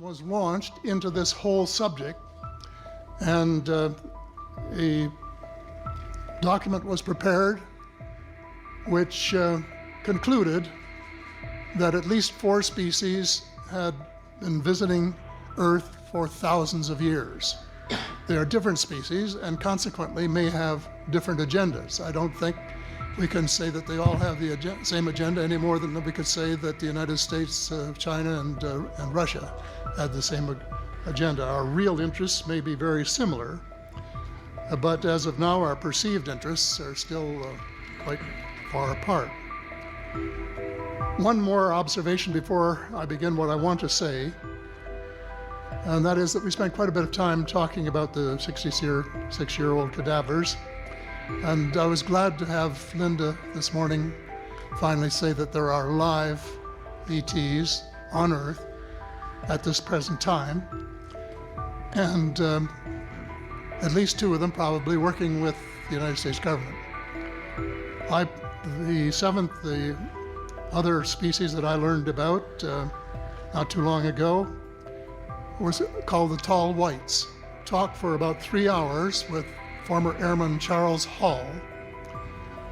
Was launched into this whole subject, and a document was prepared which concluded that at least 4 species had been visiting Earth for thousands of years. They are different species and consequently may have different agendas. I don't think we can say that they all have the same agenda any more than we could say that the United States, China, and Russia had the same agenda. Our real interests may be very similar, but as of now, our perceived interests are still quite far apart. One more observation before I begin what I want to say, and that is that we spent quite a bit of time talking about the 66-year-old cadavers. And I was glad to have Linda this morning finally say that there are live ETs on Earth at this present time, and at least 2 of them probably working with the United States government. The other species that I learned about not too long ago was called the tall whites. Talked for about 3 hours with former Airman Charles Hall,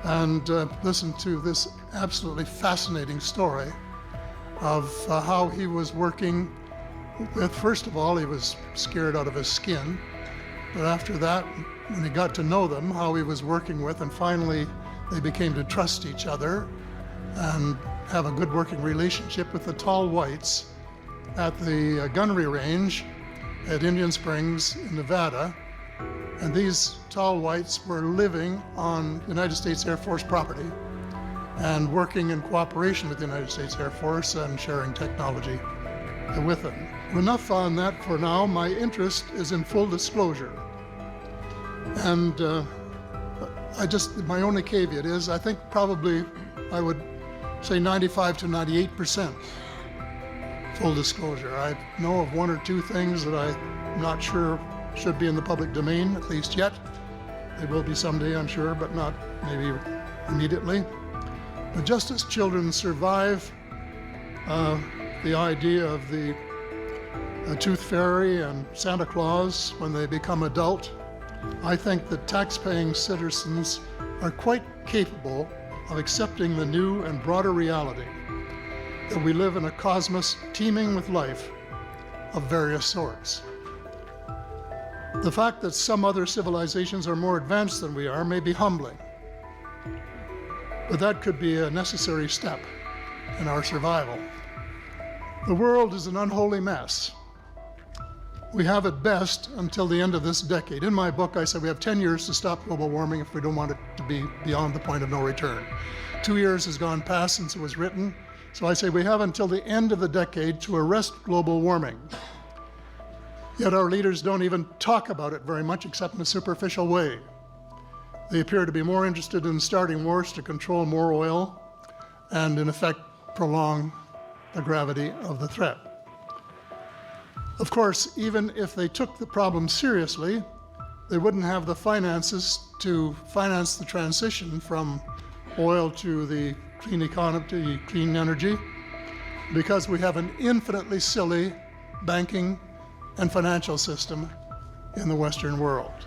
and listened to this absolutely fascinating story of how he was working with, first of all, he was scared out of his skin, but after that, when he got to know them, how he was working with, and finally they became to trust each other and have a good working relationship with the tall whites at the gunnery range at Indian Springs in Nevada. And these tall whites were living on United States Air Force property and working in cooperation with the United States Air Force and sharing technology with them. Enough on that for now. My interest is in full disclosure. And my only caveat is I think probably I would say 95 to 98% full disclosure. I know of 1 or 2 things that I'm not sure should be in the public domain, at least yet. They will be someday, I'm sure, but not maybe immediately. But just as children survive the idea of the Tooth Fairy and Santa Claus when they become adult, I think that tax-paying citizens are quite capable of accepting the new and broader reality that we live in a cosmos teeming with life of various sorts. The fact that some other civilizations are more advanced than we are may be humbling, but that could be a necessary step in our survival. The world is an unholy mess. We have it best until the end of this decade. In my book, I said we have 10 years to stop global warming if we don't want it to be beyond the point of no return. 2 years has gone past since it was written, so I say we have until the end of the decade to arrest global warming. Yet our leaders don't even talk about it very much except in a superficial way. They appear to be more interested in starting wars to control more oil and in effect prolong the gravity of the threat. Of course, even if they took the problem seriously, they wouldn't have the finances to finance the transition from oil to the clean economy, to clean energy, because we have an infinitely silly banking and financial system in the Western world.